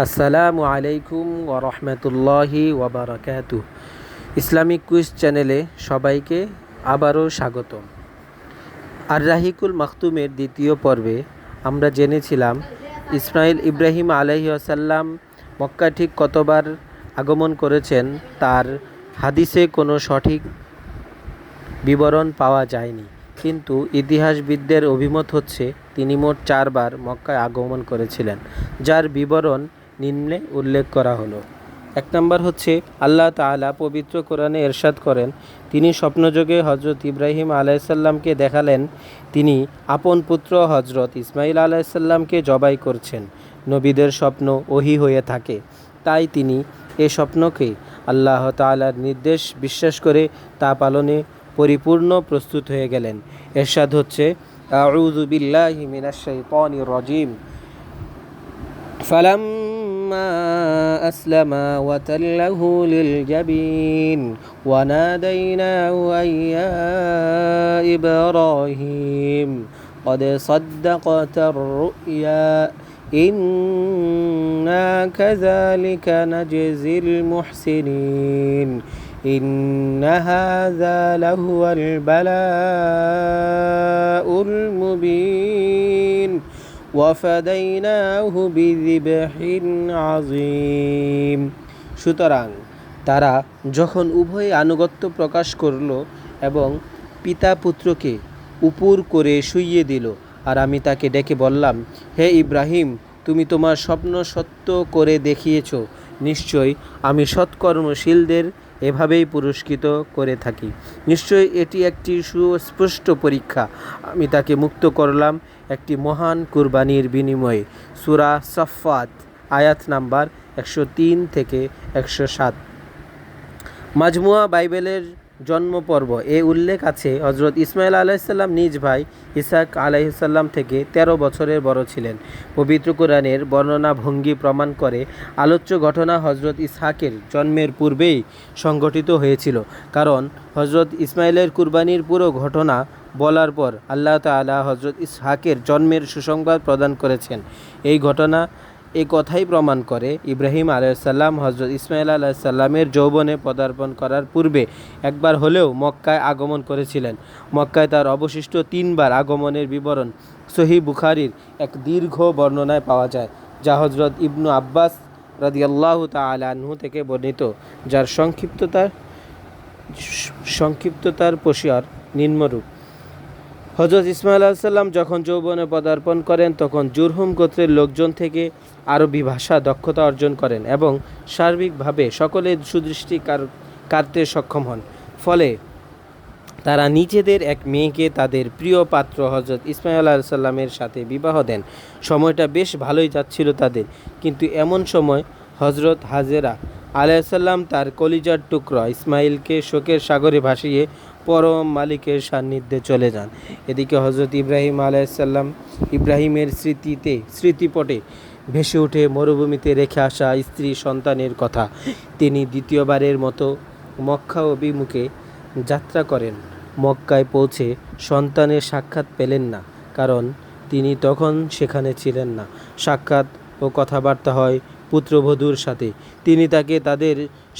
আসসালামু আলাইকুম ওরহমতুল্লাহি ওবরাকাতুহ। ইসলামিক কুইজ চ্যানেলে সবাইকে আবারও স্বাগত। আর রাহিকুল মাখতুমের দ্বিতীয় পর্বে আমরা জেনেছিলাম ইসমাইল ইব্রাহিম আলাইহিসসালাম মক্কা ঠিক কতবার আগমন করেছেন তার হাদিসে কোনো সঠিক বিবরণ পাওয়া যায়নি, কিন্তু ইতিহাসবিদদের অভিমত হচ্ছে তিনি মোট 4 বার মক্কায় আগমন করেছিলেন, যার বিবরণ নিম্নে উল্লেখ করা হলো। 1 নম্বর হচ্ছে, আল্লাহ তাআলা পবিত্র কোরআনে ইরশাদ করেন, তিনি স্বপ্নযোগে হজরত ইব্রাহিম আলাইহিসসালামকে দেখালেন তিনি আপন পুত্র হজরত ইসমাইল আলাইহিসসালামকে জবাই করছেন। নবীদের স্বপ্ন ওহী হয়ে থাকে, তাই তিনি এ স্বপ্নকে আল্লাহ তাআলার নির্দেশ বিশ্বাস করে তা পালনে পরিপূর্ণ প্রস্তুত হয়ে গেলেন। ইরশাদ হচ্ছে, আউযু বিল্লাহি মিনাশ শাইতানির রাজিম, ফালাম্মা আসলামা ওয়া তাল্লাহু লিল জাবিন ওয়া নাদাইনাহু আইয়া ইব্রাহিম قد صدقت الرؤيا إنا كذلك نجزي المحسنين إن هذا لهو البلاء المبين وفديناه بذبح عظيم। সুতরাং তারা যখন উভয়ে আনুগত্য প্রকাশ করল এবং পিতা পুত্রকে উপর করে শুইয়ে দিল, আর আমি তাকে ডেকে বললাম, হে ইব্রাহিম, তুমি তোমার স্বপ্ন সত্য করে দেখিয়েছ। নিশ্চয়ই আমি সৎকর্মশীলদের এভাবেই পুরস্কৃত করে থাকি। নিশ্চয়ই এটি একটি সুস্পষ্ট পরীক্ষা। আমি তাকে মুক্ত করলাম একটি মহান কুরবানির বিনিময়ে। সূরা সাফফাত আয়াত নাম্বার 103 থেকে 107। মাজমুয়া বাইবেলের জন্ম পর্ব এ উল্লেখ আছে, হজরত ইসমাইল আলাইহিসসালাম নিজ ভাই ইসহাক আলাইহিসসালাম থেকে 13 বছরের বড় ছিলেন। পবিত্র কোরআনের বর্ণনা ভঙ্গি প্রমাণ করে আলোচ্য ঘটনা হজরত ইসহাকের জন্মের পূর্বেই সংঘটিত হয়েছিল, কারণ হজরত ইসমাইলের কুরবানির পুরো ঘটনা বলার পর আল্লাহ তাআলা হজরত ইসহাকের জন্মের সুসংবাদ প্রদান করেছেন। এই ঘটনা এ কথাই প্রমাণ করে ইব্রাহিম আলাইহিসসালাম হজরত ইসমাইল আলাইহিসসালামের যৌবনে পদার্পণ করার পূর্বে একবার হলেও মক্কায় আগমন করেছিলেন। মক্কায় তার অবশিষ্ট 3 বার আগমনের বিবরণ সহিহ বুখারীর এক দীর্ঘ বর্ণনায় পাওয়া যায়, যা হজরত ইবনু আব্বাস রাদিয়াল্লাহু তাআলা আনহু থেকে বর্ণিত, যার সংক্ষিপ্ততার পরিসর নিম্নরূপ। হজরত ইসমাইল আলাইহিসসালাম যখন যৌবনে পদার্পণ করেন তখন জুরহুম গোত্রের লোকজন থেকে আরবি ভাষা দক্ষতা অর্জন করেন এবং সার্বিকভাবে সকলে সুদৃষ্টি কাটতে সক্ষম হন। ফলে তারা নিজেদের এক মেয়েকে তাদের প্রিয় পাত্র হজরত ইসমাইল আলাইহিসসালামের সাথে বিবাহ দেন। সময়টা বেশ ভালোই যাচ্ছিল তাদের, কিন্তু এমন সময় হজরত হাজেরা আলাইহিসসালাম তার কলিজার টুকরা ইসমাইলকে শোকের সাগরে ভাসিয়ে পরম মালিকের সান্নিধ্যে চলে যান। এদিকে হজরত ইব্রাহিম আলাইহিসসালাম ইব্রাহিমের স্মৃতিপটে ভেসে ওঠে মরুভূমিতে রেখে আসা স্ত্রী সন্তানের কথা। তিনি দ্বিতীয়বারের মতো মক্কা অভিমুখে যাত্রা করেন। মক্কায় পৌঁছে সন্তানের সাক্ষাৎ পেলেন না, কারণ তিনি তখন সেখানে ছিলেন না। সাক্ষাৎ ও কথাবার্তা হয় পুত্রবধূর সাথে। তিনি তাকে তাদের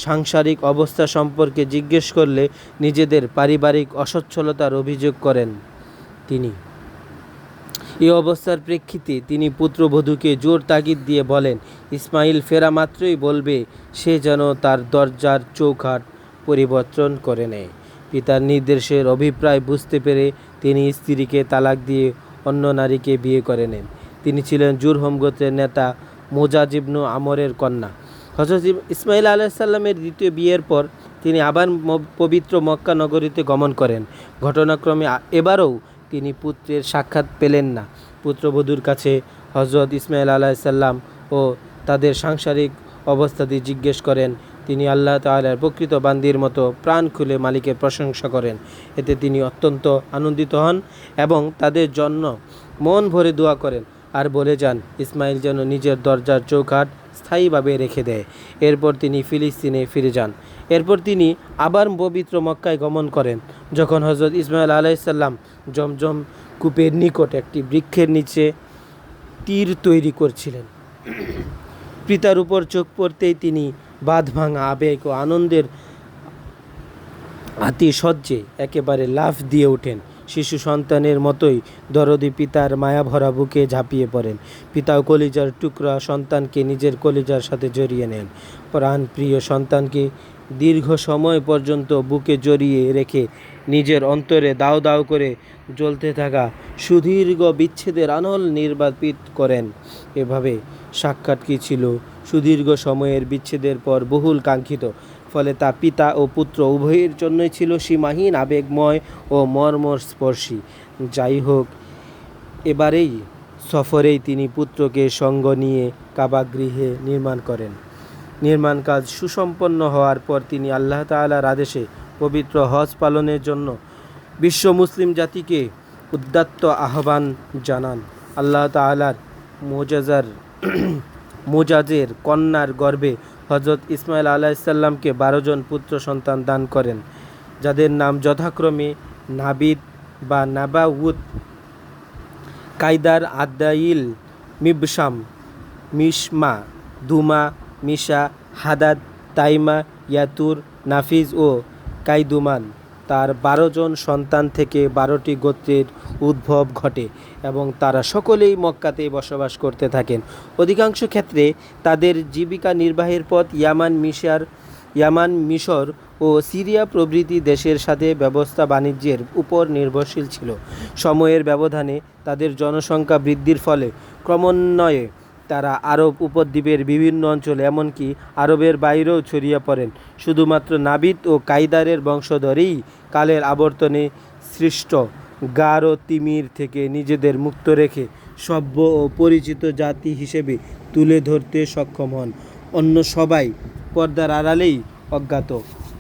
সাংসারিক অবস্থা সম্পর্কে জিজ্ঞেস করলে নিজেদের পারিবারিক অসচ্ছলতার অভিযোগ করেন তিনি। এই অবস্থার প্রেক্ষিতে তিনি পুত্রবধূকে জোর তাগিদ দিয়ে বলেন, ইসমাইল ফেরা মাত্রই বলবে সে যেন তার দরজার চৌকাঠ পরিবর্তন করে নেয়। পিতার নির্দেশের অভিপ্রায় বুঝতে পেরে তিনি স্ত্রীকে তালাক দিয়ে অন্য নারীকে বিয়ে করে নেন। তিনি ছিলেন জুরহুম গোত্রের নেতা মুজাজ ইবনু আমরের কন্যা। হজরত ইসমাইল আলাইহিসসালামের দ্বিতীয় বিয়ের পর তিনি আবার পবিত্র মক্কা নগরীতে গমন করেন। ঘটনাক্রমে এবারও তিনি পুত্রের সাক্ষাৎ পেলেন না। পুত্রবধূর কাছে হজরত ইসমাইল আলাইহিসসালাম ও তাদের সাংসারিক অবস্থাটি জিজ্ঞেস করেন। তিনি আল্লাহ তাআলার প্রকৃত বান্দির মতো প্রাণ খুলে মালিকের প্রশংসা করেন। এতে তিনি অত্যন্ত আনন্দিত হন এবং তাদের জন্য মন ভরে দোয়া করেন আর বলে যান ইসমাইল যেন নিজের দরজার চৌকাঠ স্থায়ীভাবে রেখে দেয়। এরপর তিনি ফিলিস্তিনে ফিরে যান। এরপর তিনি আবার পবিত্র মক্কায় গমন করেন। যখন হজরত ইসমাইল আলাইহিসসালাম জমজম কূপের নিকট একটি বৃক্ষের নিচে তীর তৈরি করছিলেন, পিতার উপর চোখ পড়তেই তিনি বাঁধভাঙা আবেগ ও আনন্দের আতিশয্যে একেবারে লাফ দিয়ে ওঠেন। শিশু সন্তানের মতোই দরদি পিতার মায়াভরা বুকে ঝাঁপিয়ে পড়েন। পিতাও কলিজার টুকরা সন্তানকে নিজের কলিজার সাথে জড়িয়ে নেন। প্রাণ প্রিয় সন্তানকে দীর্ঘ সময় পর্যন্ত বুকে জড়িয়ে রেখে নিজের অন্তরে দাউ দাউ করে জ্বলতে থাকা সুদীর্ঘ বিচ্ছেদের আনল নির্বাপিত করেন। এভাবে সাক্ষাৎ কি ছিল সুদীর্ঘ সময়ের বিচ্ছেদের পর বহুল কাঙ্ক্ষিত। ফলে তা পিতা ও পুত্র উভয়ের জন্যই ছিল সীমাহীন আবেগময় ও মর্মস্পর্শী। যাই হোক, এবারেই সফরেই তিনি পুত্রকে সঙ্গ নিয়ে কাবা গৃহে নির্মাণ করেন। নির্মাণ কাজ সুসম্পন্ন হওয়ার পর তিনি আল্লাহ তাআলার আদেশে পবিত্র হজ পালনের জন্য বিশ্ব মুসলিম জাতিকে উদ্দাত্ত আহ্বান জানান। আল্লাহ তাআলার মোজাজের কন্যার গর্ভে হজরত ইসমাইল আলাইহিসসালামকে 12 জন পুত্র সন্তান দান করেন, যাদের নাম যথাক্রমে নাবিদ বা নাবাউত, কাইদার, আদাইল, মিবসাম, মিশমা, দুমা, মিশা, হাদাদ, তাইমা, ইয়াতুর, নাফিজ ও কাইদুমান। তার 12 জন সন্তান থেকে 12টি গোত্রের উদ্ভব ঘটে এবং তারা সকলেই মক্কাতে বসবাস করতে থাকেন। অধিকাংশ ক্ষেত্রে তাদের জীবিকা নির্বাহের পথ ইয়ামান, মিশর ও সিরিয়া প্রভৃতি দেশের সাথে ব্যবসা বাণিজ্যের উপর নির্ভরশীল ছিল। সময়ের ব্যবধানে তাদের জনসংখ্যা বৃদ্ধির ফলে ক্রমান্বয়ে তারা আরব উপদ্বীপের বিভিন্ন অঞ্চলে এমনকি আরবের বাইরেও ছড়িয়ে পড়েন। শুধুমাত্র নাবিদ ও কাইদারের বংশধরেই কালের আবর্তনে সৃষ্ট গার ও তিমির থেকে নিজেদের মুক্ত রেখে সভ্য ও পরিচিত জাতি হিসেবে তুলে ধরতে সক্ষম হন। অন্য সবাই পর্দার আড়ালেই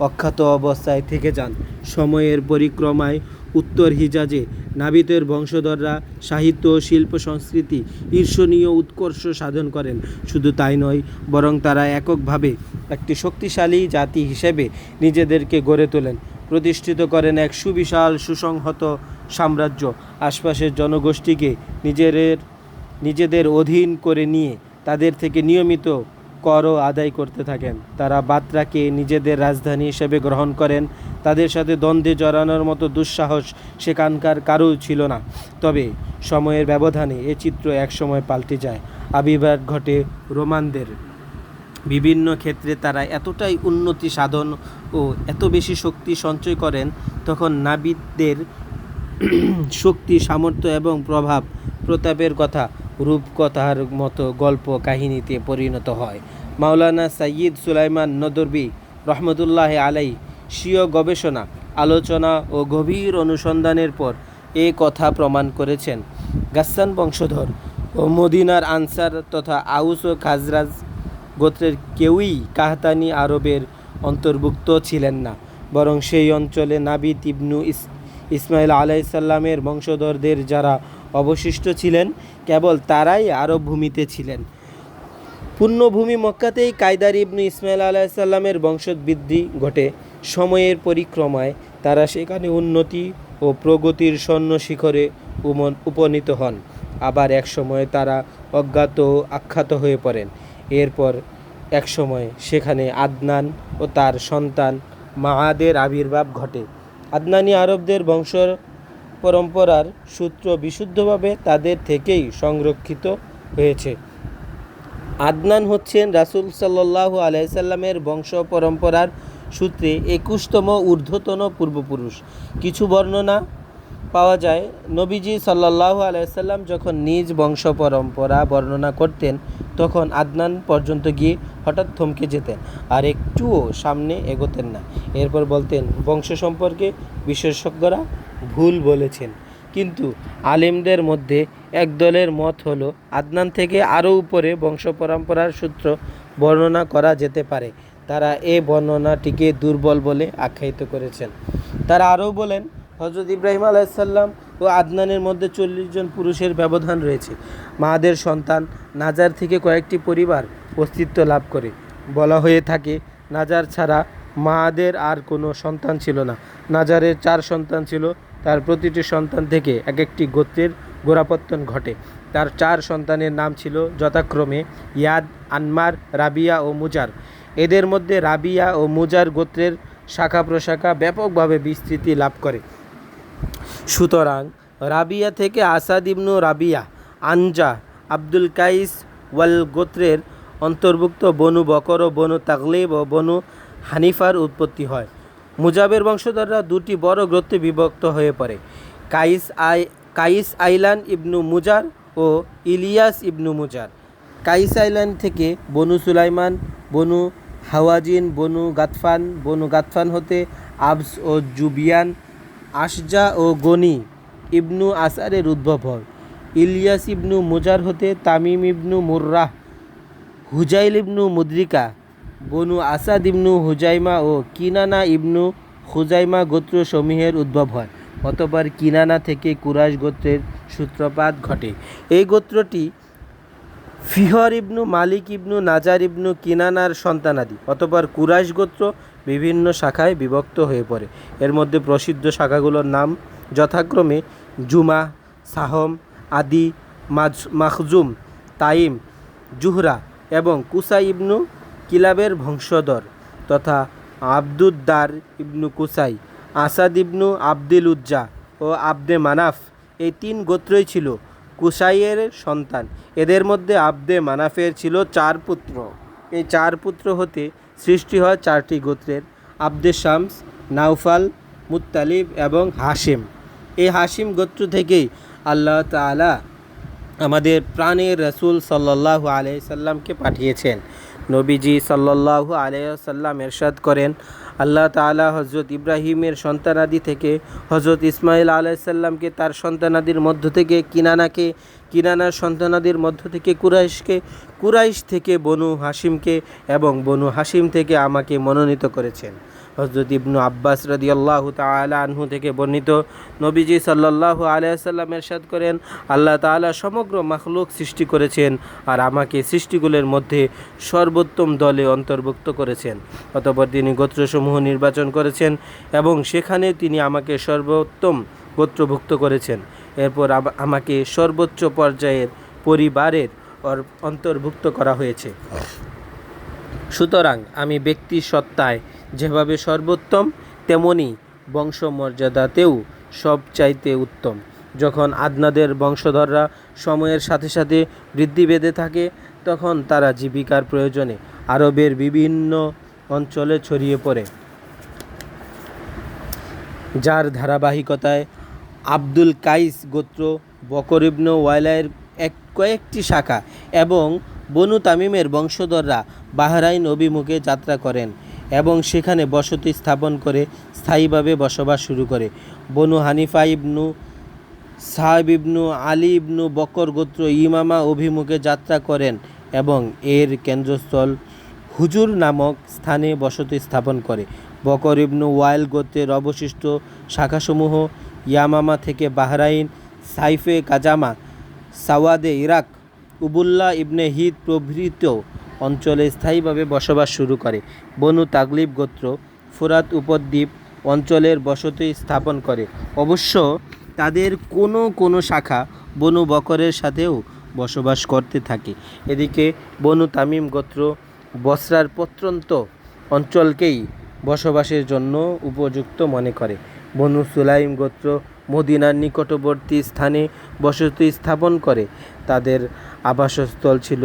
অখ্যাত অবস্থায় থেকে যান। সময়ের পরিক্রমায় উত্তর হিজাজে নাবিতের বংশধররা সাহিত্য ও শিল্প সংস্কৃতি ঈর্ষণীয় উৎকর্ষ সাধন করেন। শুধু তাই নয়, বরং তারা এককভাবে একটি শক্তিশালী জাতি হিসেবে নিজেদেরকে গড়ে তোলেন, প্রতিষ্ঠিত করেন এক সুবিশাল সুসংহত সাম্রাজ্য। আশপাশের জনগোষ্ঠীকে নিজেদের অধীন করে নিয়ে তাদের থেকে নিয়মিত করও আদায় করতে থাকেন। তারা বাত্রাকে নিজেদের রাজধানী হিসেবে গ্রহণ করেন। তাদের সাথে দ্বন্দ্বে জড়ানোর মতো দুঃসাহস সেখানকার কারও ছিল না। তবে সময়ের ব্যবধানে এ চিত্র একসময় পাল্টে যায়। আবির্ভাব ঘটে রোমানদের। বিভিন্ন ক্ষেত্রে তারা এতটাই উন্নতি সাধন ও এত বেশি শক্তি সঞ্চয় করেন, তখন নাবিদদের শক্তি, সামর্থ্য এবং প্রতাপের কথা রূপকথার মতো গল্প কাহিনীতে পরিণত হয়। মাওলানা সাইয়্যিদ সুলাইমান নদভী রহমতুল্লাহ আলাই স্বীয় গবেষণা, আলোচনা ও গভীর অনুসন্ধানের পর এ কথা প্রমাণ করেছেন। গাসসান বংশধর ও মদিনার আনসার তথা আউস ও খাজরাজ গোত্রের কেউই কাহতানি আরবের অন্তর্ভুক্ত ছিলেন না, বরং সেই অঞ্চলে নাবিত ইবনু ইসমাইল আলাইহিসসালামের বংশধরদের যারা অবশিষ্ট ছিলেন, কেবল তারাই আরব ভূমিতে ছিলেন। পুণ্যভূমি মক্কাতেই কাইদার ইবনু ইসমাইল আলাইহিসসালামের বংশবৃদ্ধি ঘটে। সময়ের পরিক্রমায় তারা সেখানে উন্নতি ও প্রগতির স্বর্ণ শিখরে উপনীত হন। আবার এক সময় তারা অজ্ঞাত ও আখ্যাত হয়ে পড়েন। এরপর এক সময় সেখানে আদনান ও তার সন্তান মাআদের আবির্ভাব ঘটে। আদনানি আরবদের বংশ পরম্পরার সূত্র বিশুদ্ধভাবে তাদের থেকেই সংরক্ষিত হয়েছে। আদনান হচ্ছেন রাসূল সাল্লাল্লাহু আলাইহি সাল্লামের বংশ পরম্পরার সূত্রে 21তম ঊর্ধ্বতন পূর্বপুরুষ। কিছু বর্ণনা পাওয়া যায়, নবীজি সাল্লাল্লাহু আলাইহি সাল্লাম যখন নিজ বংশ পরম্পরা বর্ণনা করতেন, তখন আদনান পর্যন্ত গিয়ে হঠাৎ থমকে যেতেন আর একটুও সামনে এগোতেন না। এরপর বলতেন, বংশ সম্পর্কে বিশেষজ্ঞরা ভুল বলেছেন। কিন্তু আলেমদের মধ্যে একদলের মত হলো আদনান থেকে আরও উপরে বংশ পরম্পরার সূত্র বর্ণনা করা যেতে পারে। তারা এ বর্ণনাটিকে দুর্বল বলে আখ্যায়িত করেছেন। তারা আরও বলেন, হযরত ইব্রাহিম আলাইহিসসালাম ও আদনানের মধ্যে 40 জন পুরুষের ব্যবধান রয়েছে। মাদের সন্তান নাজার থেকে কয়েকটি পরিবার অস্তিত্ব লাভ করে। বলা হয়ে থাকে, নাজার ছাড়া মাদের আর কোনো সন্তান ছিল না। নাজারের 4 সন্তান ছিল, তার প্রতিটি সন্তান থেকে এক একটি গোত্রের গোড়াপত্তন ঘটে। তার 4 সন্তানের নাম ছিল যথাক্রমে ইয়াদ, আনমার, রাবিয়া ও মুজার। এদের মধ্যে রাবিয়া ও মুজার গোত্রের শাখা প্রশাখা ব্যাপকভাবে বিস্তৃতি লাভ করে। সুতরাং রাবিয়া থেকে আসাদ ইবনু রাবিয়া, আনজা, আব্দুল কাইস ওয়াল গোত্রের অন্তর্ভুক্ত বনু বকর ও বনু তাগলিব ও বনু হানিফার উৎপত্তি হয়। মুজাবের বংশধররা 2টি বড় গোত্রে বিভক্ত হয়ে পড়ে: কাইস আইলান ইবনু মুজার ও ইলিয়াস ইবনু মুজার। কাইস আইলান থেকে বনু সুলাইমান, বনু হাওয়াজিন, বনু গাতফান হতে আবস ও জুবিয়ান, আশজা ও গনি ইবনু আসারের উদ্ভব হয়। ইলিয়াস ইবনু মুজার হতে তামিম ইবনু মুররাহ, হুজাইল ইবনু মুদ্রিকা, বনু আসাদ ইবনু হুজাইমা ও কিনানা ইবনু হুজাইমা গোত্র সমূহের উদ্ভব হয়। অতঃপর কিনানা থেকে কুরাইশ গোত্রের সূত্রপাত ঘটে। এই গোত্রটি ফিহর ইবনু মালিক ইবনু নাজার ইবনু কিনানার সন্তানাদি। অতঃপর কুরাইশ গোত্র বিভিন্ন শাখায় বিভক্ত হয়ে পড়ে। এর মধ্যে প্রসিদ্ধ শাখাগুলোর নাম যথাক্রমে জুমা, সাহম, আদি, মাখজুম, তাইম, জুহরা এবং কুসাই ইবনু কিলাবের বংশধর তথা আব্দুদ্দার ইবনু কুসাই, আসাদ ইবনু আব্দুল উজ্জা ও আব্দে মানাফ, এই 3 গোত্রই ছিল কুসাইয়ের সন্তান। এদের মধ্যে আব্দে মানাফের ছিল 4 পুত্র। এই 4 পুত্র হতে সৃষ্টি হয় 4টি গোত্রের: আব্দে শামস, নাউফাল, মুত্তালিব এবং হাশিম। এই হাশিম গোত্র থেকেই আল্লাহ তাআলা আমাদের প্রাণের রাসূল সাল্লাল্লাহু আলাইহি সাল্লামকে পাঠিয়েছেন। নবীজি সাল্লাল্লাহু আলাইহি সাল্লাম ইরশাদ করেন, আল্লাহ তাআলা হযরত ইব্রাহিমের সন্তানাদি থেকে হযরত ইসমাঈল আলাইহিস সালামকে, তার সন্তানাদির মধ্য থেকে কিনানাকে, কিনানার সন্তানাদির মধ্য থেকে কুরাইশকে, কুরাইশ থেকে বনু হাশিমকে এবং বনু হাশিম থেকে আমাকে মনোনীত করেছেন। হযরত ইবনু আব্বাস রাদিয়াল্লাহু তাআলা আনহু থেকে বর্ণিত, নবীজি সাল্লাল্লাহু আলাইহি সাল্লাম ইরশাদ করেন, আল্লাহ তাআলা সমগ্র মাখলুক সৃষ্টি করেছেন আর আমাকে সৃষ্টিগুলোর মধ্যে সর্বোত্তম দলে অন্তর্ভুক্ত করেছেন। অতঃপর তিনি গোত্রসমূহ নির্বাচন করেছেন এবং সেখানে তিনি আমাকে সর্বোত্তম গোত্রভুক্ত করেছেন। এরপর আমাকে সর্বোচ্চ পর্যায়ের পরিবারের অন্তর্ভুক্ত করা হয়েছে। সুতরাং আমি ব্যক্তি সত্তায় যেভাবে সর্বোত্তম, তেমনি বংশমর্যাদাতেও সবচাইতে উত্তম। যখন আদনাদের বংশধররা সময়ের সাথে সাথে বৃদ্ধি পেতে থাকে, তখন তারা জীবিকার প্রয়োজনে আরবের বিভিন্ন অঞ্চলে ছড়িয়ে পড়ে, যার ধারাবাহিকতায় আব্দুল কাইস গোত্র, বকর ইবনু ওয়াইলার কয়েকটি শাখা এবং বনু তামিমের বংশধররা বাহরাইন অভিমুখে যাত্রা করেন এবং সেখানে বসতি স্থাপন করে স্থায়ীভাবে বসবাস শুরু করে। বনু হানিফা ইবনু সাহাব ইবনু আলী ইবনু বকর গোত্র ইমামা অভিমুখে যাত্রা করেন এবং এর কেন্দ্রস্থল হুজুর নামক স্থানে বসতি স্থাপন করে। বকর ইবনু ওয়াইল গোত্রের অবশিষ্ট শাখাসমূহ ইয়ামামা থেকে বাহরাইন, সাইফে কাজামা, সাওয়াদে ইরাক, উবুল্লাহ ইবনে হিদ প্রভৃত অঞ্চলে স্থায়ীভাবে বসবাস শুরু করে। বনু তাগলিব গোত্র ফুরাত উপদ্বীপ অঞ্চলের বসতি স্থাপন করে। অবশ্য তাদের কোনো শাখা বনু বকরের সাথেও বসবাস করতে থাকে। এদিকে বনু তামিম গোত্র বসরার প্রত্যন্ত অঞ্চলকেই বসবাসের জন্য উপযুক্ত মনে করে। বনু সুলাইম গোত্র মদিনার নিকটবর্তী স্থানে বসতি স্থাপন করে। তাদের আবাসস্থল ছিল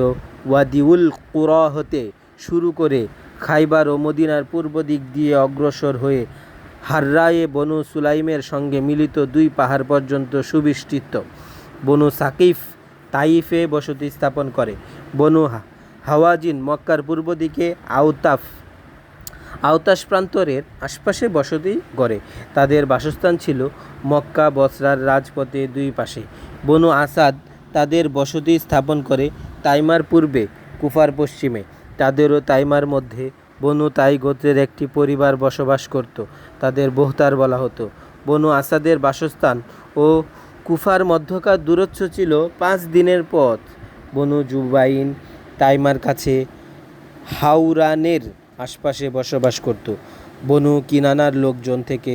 ওয়াদিউল কুরা হতে শুরু করে খাইবার ও মদিনার পূর্ব দিক দিয়ে অগ্রসর হয়ে হাররায়ে বনু সুলাইমের সঙ্গে মিলিত 2 পাহাড় পর্যন্ত সুবিস্তৃত। বনু সাকিফ তাইফে বসতি স্থাপন করে। বনু হাওয়াজিন মক্কার পূর্ব দিকে আওতাস প্রান্তরের আশপাশে বসতি গড়ে। তাদের বাসস্থান ছিল মক্কা বসরার রাজপথে 2 পাশে। বনু আসাদ তাদের বসতি স্থাপন করে তাইমার পূর্বে, কুফার পশ্চিমে। তাদেরও তাইমার মধ্যে বনু তাই গোত্রের একটি পরিবার বসবাস করত, তাদের বহতার বলা হতো। বনু আসাদের বাসস্থান ও কুফার মধ্যকার দূরত্ব ছিল 5 দিনের পথ। বনু জুবাইন তাইমার কাছে হাওরানের আশপাশে বসবাস করত। বনু কিনানার লোকজন থেকে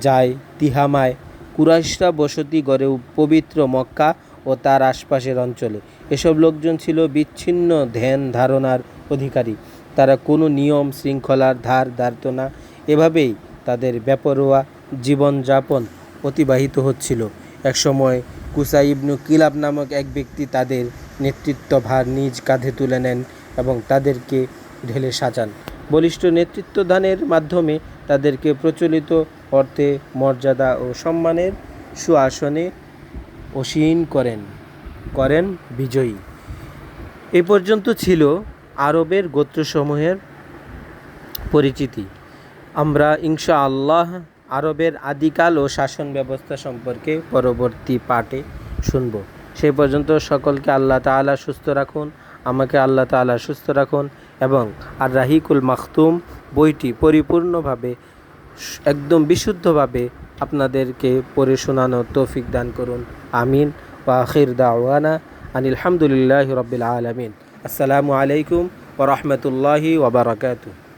যায় তিহামায়। কুরাইশরা বসতি গড়ে পবিত্র মক্কা ও তার আশপাশের অঞ্চলে। এসব লোকজন ছিল বিচ্ছিন্ন ধ্যান ধারণার অধিকারী। তারা কোনো নিয়ম শৃঙ্খলার ধার ধারত না। এভাবেই তাদের বেপরোয়া জীবনযাপন অতিবাহিত হচ্ছিল। একসময় কুসাই ইবনু কিলাব নামক এক ব্যক্তি তাদের নেতৃত্বভার নিজ কাঁধে তুলে নেন এবং তাদেরকে ঢেলে সাজান। বলিষ্ঠ নেতৃত্বদানের মাধ্যমে তাদেরকে প্রচলিত অর্থে মর্যাদা ও সম্মানের সুআসনে আসীন করেন বিজয়ী। এ পর্যন্ত ছিল আরবের গোত্রসমূহের পরিচিতি। আমরা ইনশাআল্লাহ আরবের আদিকাল ও শাসন ব্যবস্থা সম্পর্কে পরবর্তী পাঠে শুনব। সেই পর্যন্ত সকলকে আল্লাহ তাআলা সুস্থ রাখুন, আমাকে আল্লাহ তাআলা সুস্থ রাখুন এবং আর রাহিকুল মাখতুম বইটি পরিপূর্ণভাবে একদম বিশুদ্ধভাবে আপনাদেরকে পড়ে শোনানোর তৌফিক দান করুন। আমিন। ওয়া আখির দাওয়ানা আনিল হামদুলিল্লাহি রাব্বিল আলামিন। আসসালামু আলাইকুম ওয়া রাহমাতুল্লাহি ওয়া বারাকাতুহু।